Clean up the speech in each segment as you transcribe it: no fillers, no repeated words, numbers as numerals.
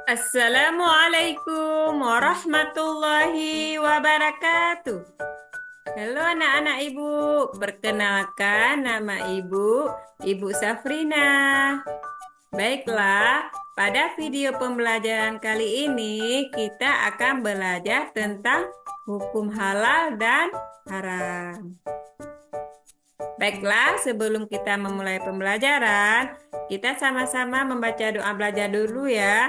Assalamualaikum warahmatullahi wabarakatuh. Halo anak-anak ibu, perkenalkan nama Ibu Safrina. Baiklah, pada video pembelajaran kali ini kita akan belajar tentang hukum halal dan haram. Baiklah, sebelum kita memulai pembelajaran, kita sama-sama membaca doa belajar dulu ya.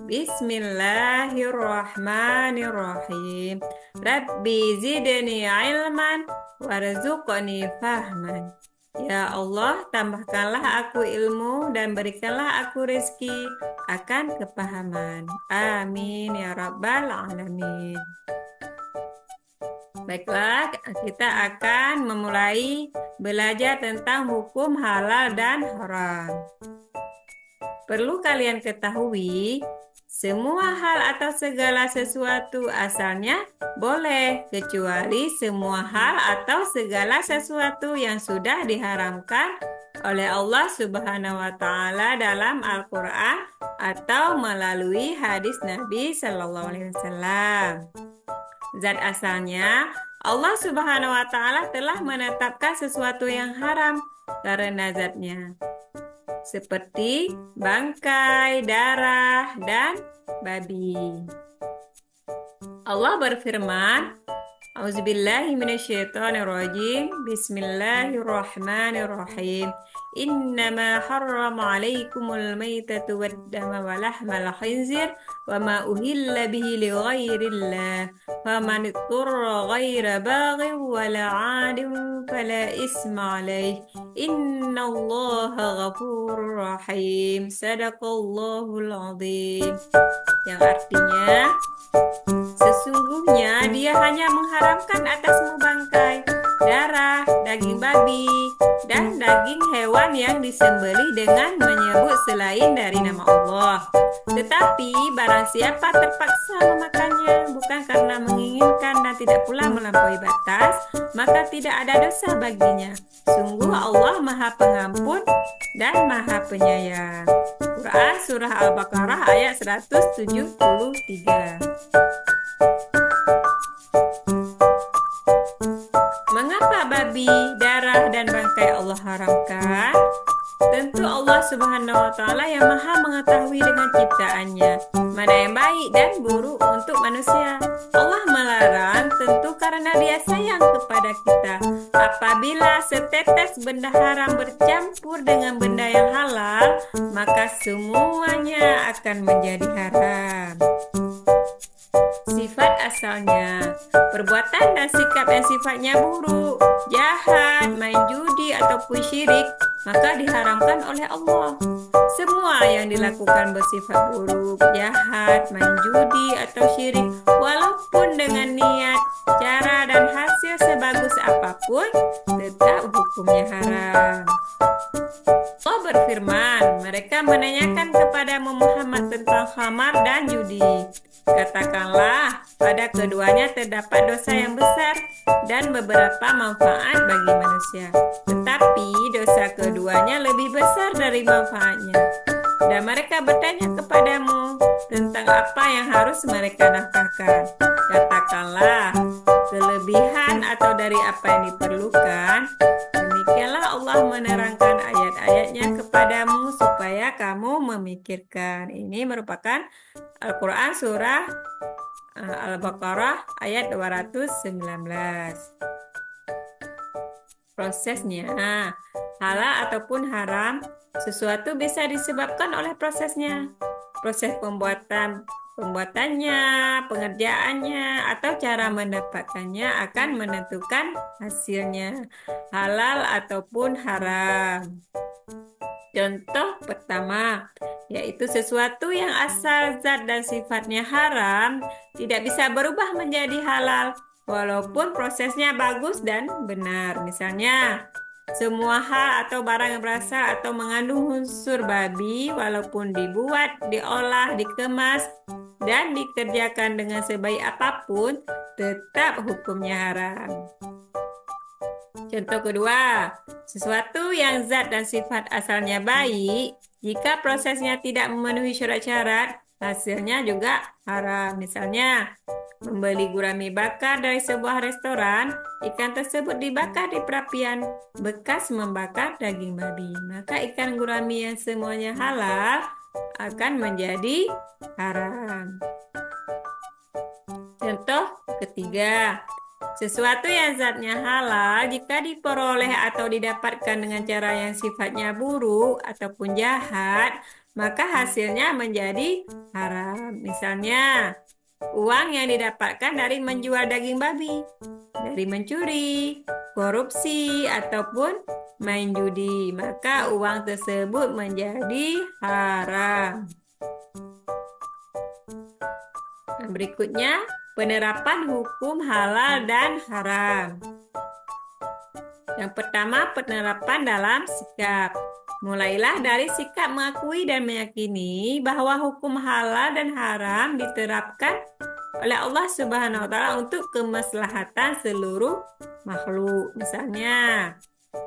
Bismillahirrahmanirrahim. Rabbi zidni ilman warzuqni fahman. Ya Allah, tambahkanlah aku ilmu dan berikanlah aku rezeki akan kepahaman. Amin ya rabbal alamin. Baiklah, kita akan memulai belajar tentang hukum halal dan haram. Perlu kalian ketahui, semua hal atau segala sesuatu asalnya boleh, kecuali semua hal atau segala sesuatu yang sudah diharamkan oleh Allah Subhanahu wa Ta'ala dalam Al-Quran atau melalui hadis Nabi Sallallahu Alaihi Wasallam. Zat asalnya, Allah Subhanahu wa Ta'ala telah menetapkan sesuatu yang haram karena zatnya, seperti bangkai, darah, dan babi. Allah berfirman, A'udzubillahi minasyaitonirrajim. Bismillahirrahmanirrahim. Innama harrama alaikumul maitatu waddama wa lahmal khinzir wa ma uhilla bihi li ghairillah. Faman ittara ghaira baghin wa la 'adin fala isma alaih. Innallaha ghafurur rahim. Sadaqallahul azim. Yang artinya, sesungguhnya dia hanya mengharamkan atasmu bangkai, darah, daging babi, dan daging hewan yang disembelih dengan menyebut selain dari nama Allah. Tetapi barang siapa terpaksa memakannya bukan karena menginginkan dan tidak pula melampaui batas, maka tidak ada dosa baginya. Sungguh Allah Maha Pengampun dan Maha Penyayang. Quran Surah Al-Baqarah ayat 173. Mengapa babi, darah, dan bangkai Allah haramkan? Tentu Allah Subhanahu wa Ta'ala yang Maha mengetahui dengan ciptaannya mana yang baik dan buruk untuk manusia. Allah melarang tentu karena Dia sayang kepada kita. Apabila setetes benda haram bercampur dengan benda yang halal, maka semuanya akan menjadi haram. Sifat asalnya, perbuatan dan sikap yang sifatnya buruk, jahat, main judi ataupun syirik, maka diharamkan oleh Allah. Semua yang dilakukan bersifat buruk, jahat, main judi atau syirik, walaupun dengan niat, cara dan hasil sebagus apapun, tetap hukumnya haram. Allah berfirman, mereka menanyakan kepada Muhammad tentang khamar dan judi. Katakanlah, pada keduanya terdapat dosa yang besar dan beberapa manfaat bagi manusia. Tetapi dosa keduanya lebih besar dari manfaatnya. Dan mereka bertanya kepadamu tentang apa yang harus mereka nafkahkan. Katakanlah, kelebihan atau dari apa yang diperlukan. Demikianlah Allah menerangkan ayat-ayatnya kepadamu supaya kamu memikirkan. Ini merupakan Al-Quran Surah Al-Baqarah ayat 219. Prosesnya, halal ataupun haram, sesuatu bisa disebabkan oleh prosesnya. Proses pembuatannya, pengerjaannya, atau cara mendapatkannya akan menentukan hasilnya, halal ataupun haram. Contoh pertama, yaitu sesuatu yang asal zat dan sifatnya haram tidak bisa berubah menjadi halal walaupun prosesnya bagus dan benar. Misalnya, semua hal atau barang yang berasal atau mengandung unsur babi walaupun dibuat, diolah, dikemas, dan dikerjakan dengan sebaik apapun tetap hukumnya haram. Contoh kedua, sesuatu yang zat dan sifat asalnya baik, jika prosesnya tidak memenuhi syarat-syarat, hasilnya juga haram. Misalnya, membeli gurami bakar dari sebuah restoran, ikan tersebut dibakar di perapian bekas membakar daging babi. Maka ikan gurami yang semuanya halal akan menjadi haram. Contoh ketiga, sesuatu yang zatnya halal jika diperoleh atau didapatkan dengan cara yang sifatnya buruk ataupun jahat, maka hasilnya menjadi haram. Misalnya, uang yang didapatkan dari menjual daging babi, dari mencuri, korupsi, ataupun main judi, maka uang tersebut menjadi haram. Nah, berikutnya, penerapan hukum halal dan haram. Yang pertama, penerapan dalam sikap. Mulailah dari sikap mengakui dan meyakini bahwa hukum halal dan haram diterapkan oleh Allah Subhanahu wa taala untuk kemaslahatan seluruh makhluk. Misalnya,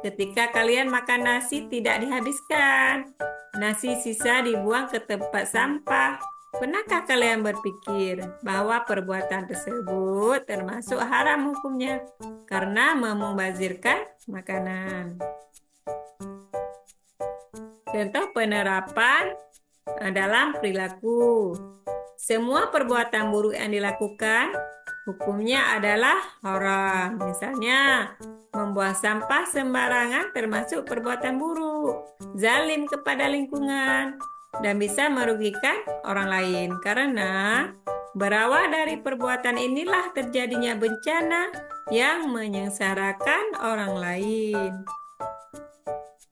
ketika kalian makan nasi tidak dihabiskan, nasi sisa dibuang ke tempat sampah. Pernahkah kalian berpikir bahwa perbuatan tersebut termasuk haram hukumnya karena memubazirkan makanan? Contoh penerapan dalam perilaku. Semua perbuatan buruk yang dilakukan hukumnya adalah haram. Misalnya, membuang sampah sembarangan termasuk perbuatan buruk, zalim kepada lingkungan, dan bisa merugikan orang lain. Karena berawal dari perbuatan inilah terjadinya bencana yang menyengsarakan orang lain.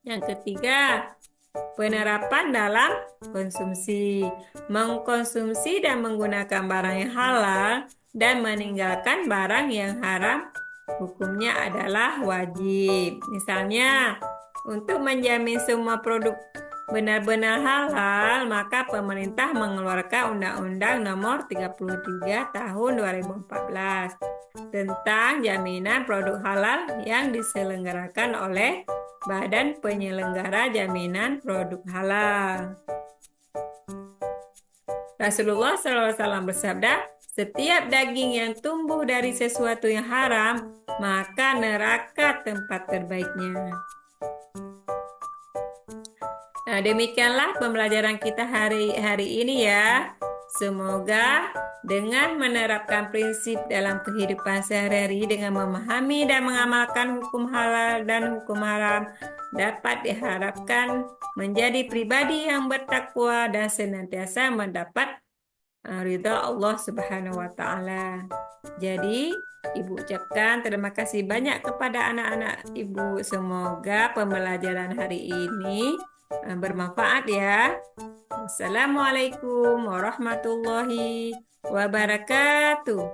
Yang ketiga, penerapan dalam konsumsi. Mengkonsumsi dan menggunakan barang yang halal dan meninggalkan barang yang haram hukumnya adalah wajib. Misalnya, untuk menjamin semua produk benar-benar halal, maka pemerintah mengeluarkan Undang-Undang Nomor 33 Tahun 2014 tentang jaminan produk halal yang diselenggarakan oleh Badan Penyelenggara Jaminan Produk Halal. Rasulullah SAW bersabda, setiap daging yang tumbuh dari sesuatu yang haram, maka neraka tempat terbaiknya. Nah, demikianlah pembelajaran kita hari ini ya. Semoga dengan menerapkan prinsip dalam kehidupan sehari-hari dengan memahami dan mengamalkan hukum halal dan hukum haram dapat diharapkan menjadi pribadi yang bertakwa dan senantiasa mendapat ridha Allah Subhanahu wa taala. Jadi, Ibu ucapkan terima kasih banyak kepada anak-anak Ibu. Semoga pembelajaran hari ini bermanfaat ya. Wassalamualaikum warahmatullahi wabarakatuh.